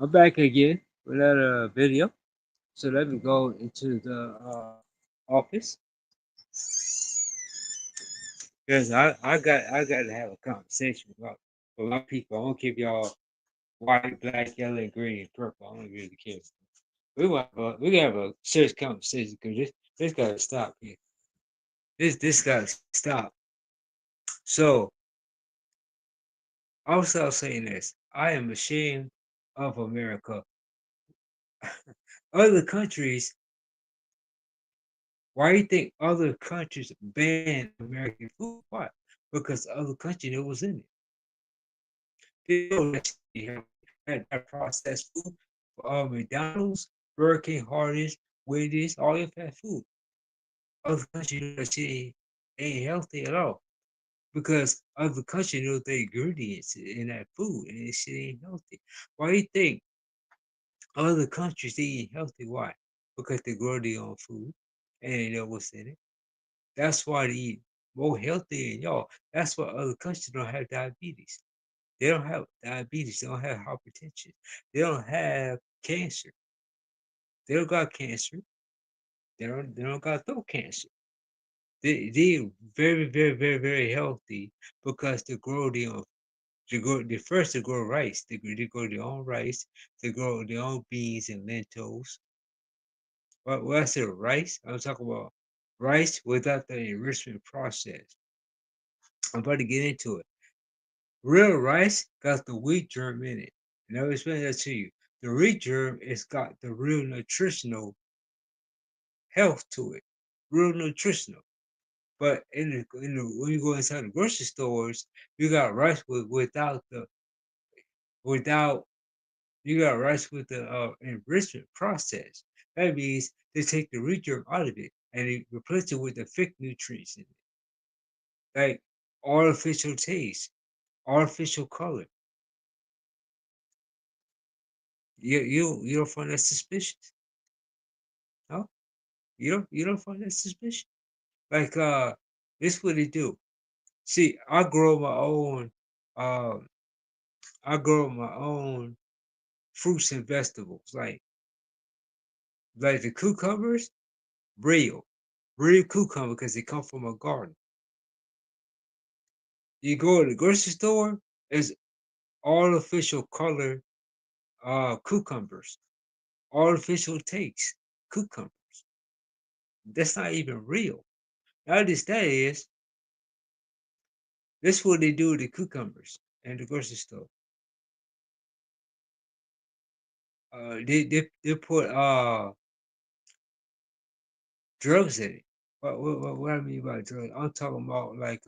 I'm back again with another video. So let me go into the office because I got to have a conversation with my people. I don't give y'all white, black, yellow, and green, and purple. I don't really care. We gotta have a serious conversation because this gotta stop here. This gotta stop. So I'll start saying this. I am ashamed of America. Other countries, why do you think other countries ban American food? Why? Because other country that was in it. They know that that processed food for McDonald's, Burger King, Hardee's, Wendy's, all your fast food. Other countries know that shit ain't healthy at all. Because other countries know the ingredients in that food and this shit ain't healthy. Why do you think other countries they eat healthy? Why? Because they grow their own food and they know what's in it. That's why they eat more healthy than y'all. That's why other countries don't have diabetes. They don't have diabetes. They don't have hypertension. They don't have cancer. They don't got cancer. They don't got throat cancer. They very very very very healthy because they grow their own. They first to grow rice. They grow their own rice. They grow their own beans and lentils. What I said rice. I'm talking about rice without the enrichment process. I'm about to get into it. Real rice got the wheat germ in it. And I will explain that to you. The wheat germ has got the real nutritional health to it, real nutritional. But when you go inside the grocery stores, you got rice without you got rice with the enrichment process. That means they take the wheat germ out of it and they replace it with the fake nutrients in it, like artificial taste, artificial color. You don't find that suspicious? No, you don't find that suspicious? Like this what they do. See, um I grow my own fruits and vegetables. Like the cucumbers, real cucumber because they come from a garden. You go to the grocery store, it's artificial color cucumbers, artificial taste cucumbers. That's not even real. Now that is, this what they do with the cucumbers in the grocery store. They put drugs in it. What I mean by drugs? I'm talking about like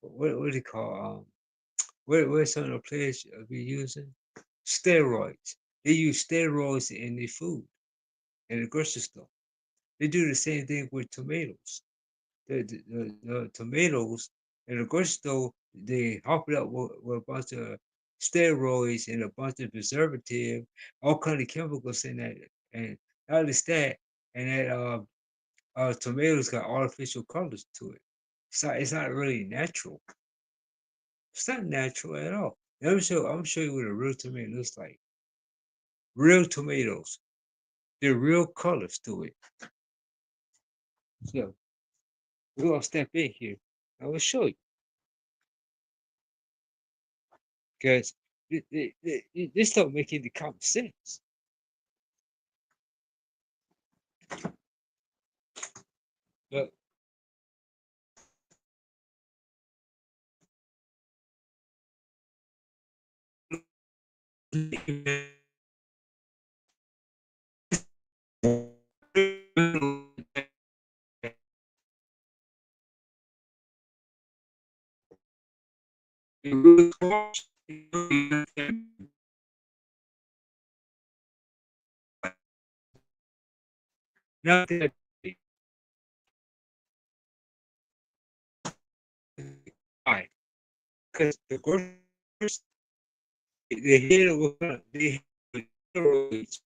what do you call what some of the players be using? Steroids. They use steroids in the food in the grocery store. They do the same thing with tomatoes. The tomatoes in the grocery store, they hop it up with a bunch of steroids and a bunch of preservative, all kind of chemicals in that. And not just that, and that tomatoes got artificial colors to it. It's not really natural. It's not natural at all. I'm gonna show you what a real tomato looks like. Real tomatoes. They're real colors to it. So we're gonna step in here. I will show you because this don't make any common sense. But now that why? Because the groceries they hit it with they hit steroids.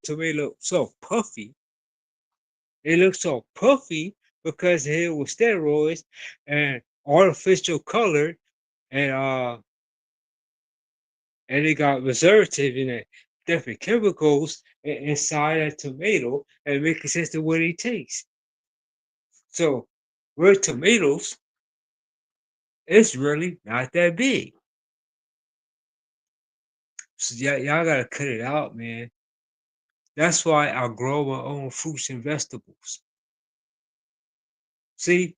So they look so puffy. They look so puffy because they hit it with steroids and artificial color and and it got preservative in it, different chemicals inside a tomato, and make sense to what it tastes. So, real tomatoes, it's really not that big. So y'all gotta cut it out, man. That's why I grow my own fruits and vegetables. See,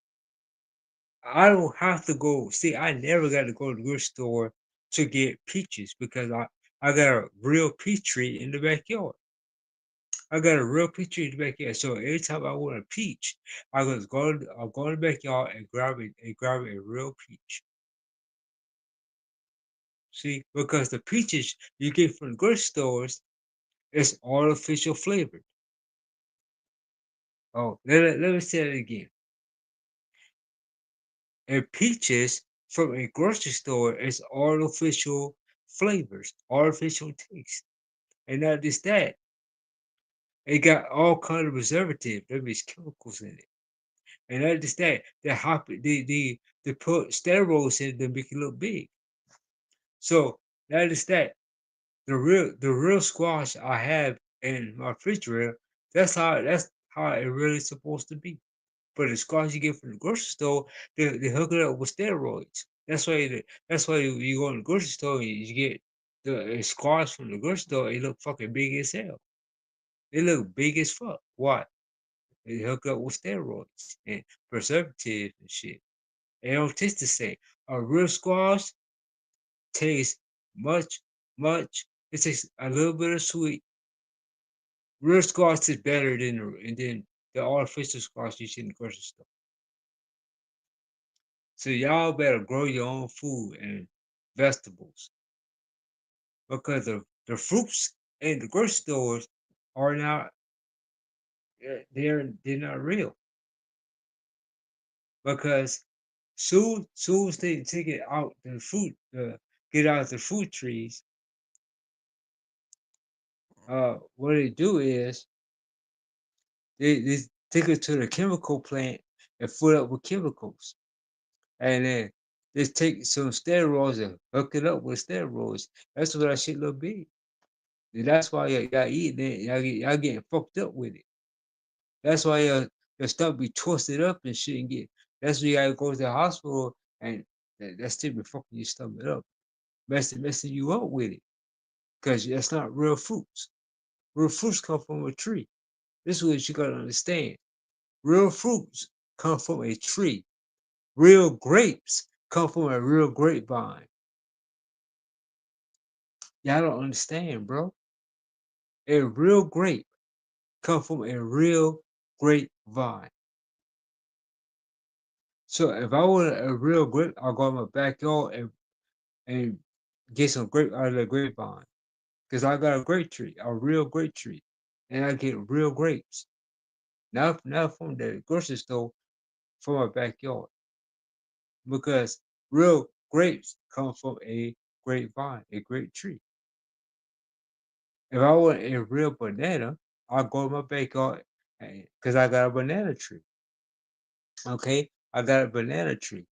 I don't have to go. See, I never got to go to the grocery store to get peaches because I got a real peach tree in the backyard. I got a real peach tree in the backyard. So every time I want a peach, I'll go in the backyard and grab a real peach. See, because the peaches you get from the grocery stores is artificial flavored. Oh, let me say it again. And peaches from a grocery store is artificial flavors, artificial taste. And not just that, it got all kind of preservative, that means chemicals in it. And not just that, they put steroids in it to make it look big. So not just that, the real squash I have in my refrigerator, that's how it really supposed to be. But the squash you get from the grocery store, they hook it up with steroids. That's why you go in the grocery store and you get the squash from the grocery store. It look fucking big as hell. They look big as fuck. Why? They hook up with steroids and preservatives and shit. It don't taste the same. A real squash tastes much, much. It tastes a little bit of sweet. Real squash is better than the artificial squash you see in the grocery store. So y'all better grow your own food and vegetables because the fruits in the grocery stores are not they're not real because soon as they take it out the fruit get out the fruit trees, what they do is they take it to the chemical plant and fill it up with chemicals, and then they take some steroids and hook it up with steroids. That's what that shit look big. And that's why y'all eating it. Y'all getting fucked up with it. That's why your stuff be twisted up and shit and get. That's why you gotta go to the hospital and that still be fucking your stomach up, messing you up with it. Cause that's not real fruits. Real fruits come from a tree. This is what you gotta understand. Real fruits come from a tree. Real grapes come from a real grapevine. Y'all don't understand, bro. A real grape come from a real grapevine. So if I want a real grape, I'll go in my backyard and get some grape out of the grapevine. Because I got a grape tree, a real grape tree. And I get real grapes. Not from the grocery store, from my backyard. Because real grapes come from a grapevine, a grape tree. If I want a real banana, I'll go in my backyard because I got a banana tree. Okay? I got a banana tree.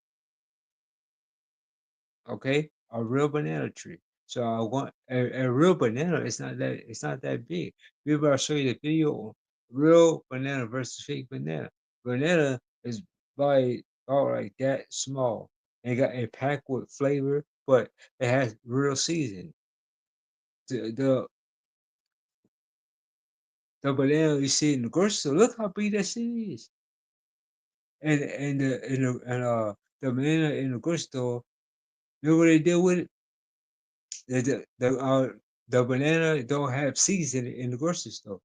Okay, a real banana tree. So I want a real banana. It's not that big. Maybe I'll show you the video on real banana versus fake banana. Banana is about like that small and got a packed with flavor, but it has real seasoning. The the the banana you see in the grocery store, look how big that shit is. And the banana in the grocery store, you know what they do with it? The banana don't have seasoning in the grocery store.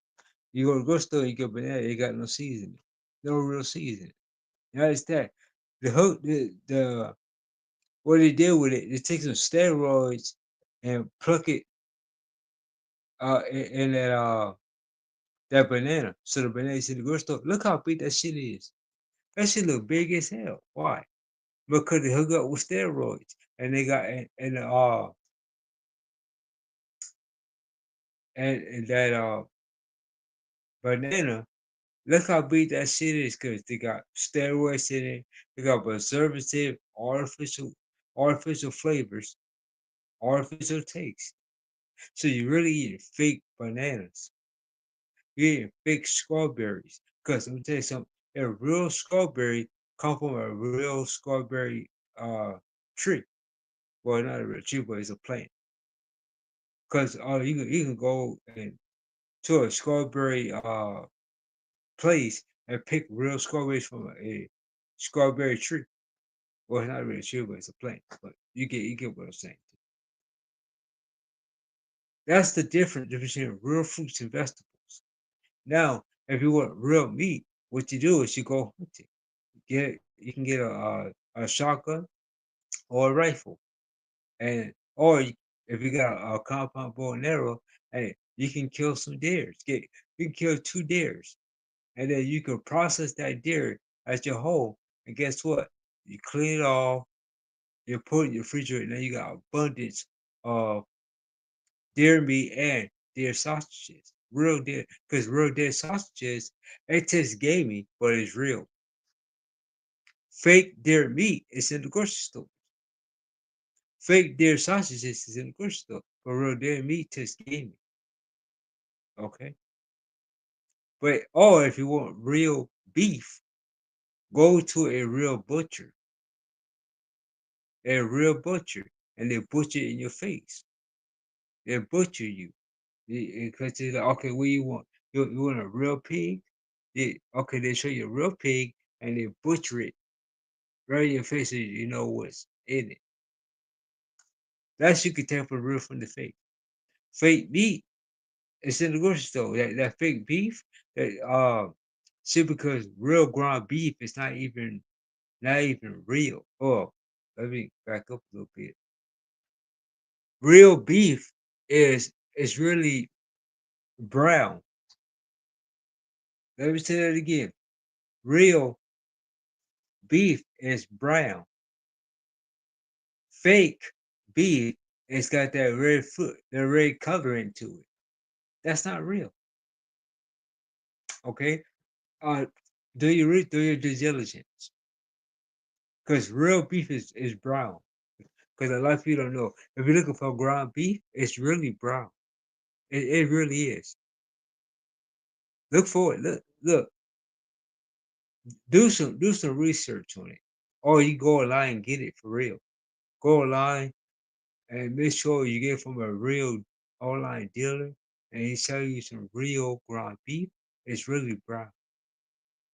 You go to the grocery store, you get banana, it got no seasoning, no real seasoning. Now it's that the hook, the what they did with it, they take some steroids and pluck it in that banana. So the banana is in the grocery store. Look how big that shit is. That shit look big as hell. Why? Because they hook up with steroids and they got and that banana. Look how big that shit is because they got steroids in it, they got preservative, artificial flavors. artificial taste. So you really eating fake bananas. You're eating fake strawberries. Because let me tell you something, a real strawberry come from a real strawberry tree. Well, not a real tree, but it's a plant. Because you can go and to a strawberry place and pick real strawberries from a strawberry tree. Well, it's not really a tree, but it's a plant. But you get what I'm saying. That's the difference between real fruits and vegetables. Now, if you want real meat, what you do is you go hunting. You can get a shotgun or a rifle, and if you got a compound bow and arrow, hey, you can kill some deers. You can kill 2 deers, and then you can process that deer at your home. And guess what? You clean it off. You put it in your refrigerator. Now you got abundance of deer meat and deer sausages. Real deer, because real deer sausages, it tastes gamey, but it's real. Fake deer meat is in the grocery store. Fake deer sausages is in the grocery store, but real deer meat tastes gamey. Okay, but or if you want real beef, go to a real butcher, and they butcher it in your face. They butcher you because they're like, okay, what do you want? You want a real pig? Yeah, okay, they show you a real pig and they butcher it right in your face, so you know what's in it. That's you can tell from real from the fake. Fake meat is in the grocery store. That fake beef, that see, because real ground beef is not even real. Oh, let me back up a little bit. Real beef is really brown. Let me say that again. Real beef is brown. Fake beef, it's got that red foot, the red coloring to it. That's not real. Okay? Uh do your due diligence. Because real beef is brown. Because a lot of people don't know. If you're looking for ground beef, it's really brown. It really is. Look for it. Look. Do some research on it. Or you go online and get it for real. Go online and make sure you get it from a real online dealer and he sell you some real ground beef. It's really brown.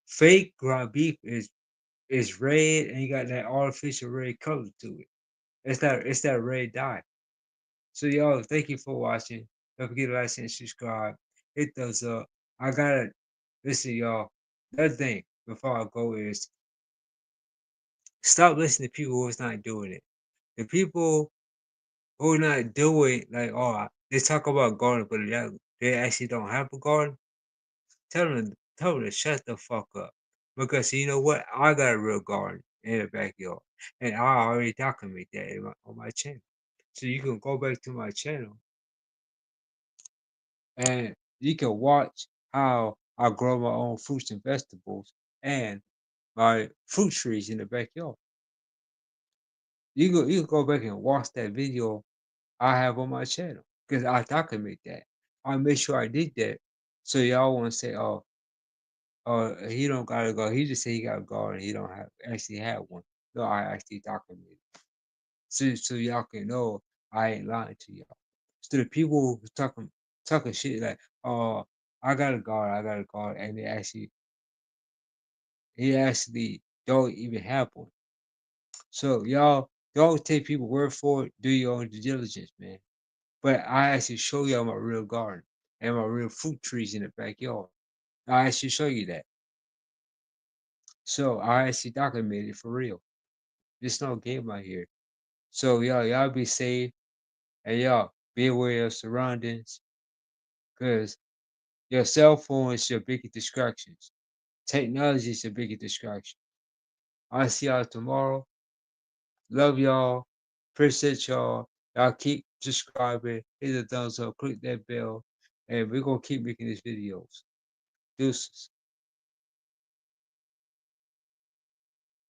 Fake ground beef is red and you got that artificial red color to it. It's that red dye. So y'all, thank you for watching. Don't forget to like and subscribe. Hit those up. I gotta listen, y'all. Another thing before I go is stop listening to people who's not doing it. The people who not doing like they talk about garden, but they actually don't have a garden. Tell them to shut the fuck up. Because you know what? I got a real garden in the backyard. And I already document that on my channel. So you can go back to my channel and you can watch how I grow my own fruits and vegetables and my fruit trees in the backyard. You can go back and watch that video I have on my channel because I document that. I make sure I did that. So y'all want to say, he don't gotta go. He just said he got a garden. He don't actually have one. No, I actually documented. So y'all can know I ain't lying to y'all. So the people who talking shit like, oh, I got a garden, and he actually don't even have one. So y'all don't take people word for it. Do your own due diligence, man. But I actually show y'all my real garden and my real fruit trees in the backyard. I actually show you that. So I actually documented for real. There's no game out here. So y'all be safe and y'all be aware of surroundings because your cell phone is your biggest distractions. Technology is your biggest distraction. I'll see y'all tomorrow. Love y'all. Appreciate y'all. Y'all keep subscribing. Hit the thumbs up. Click that bell. And we're gonna keep making these videos. Deuces.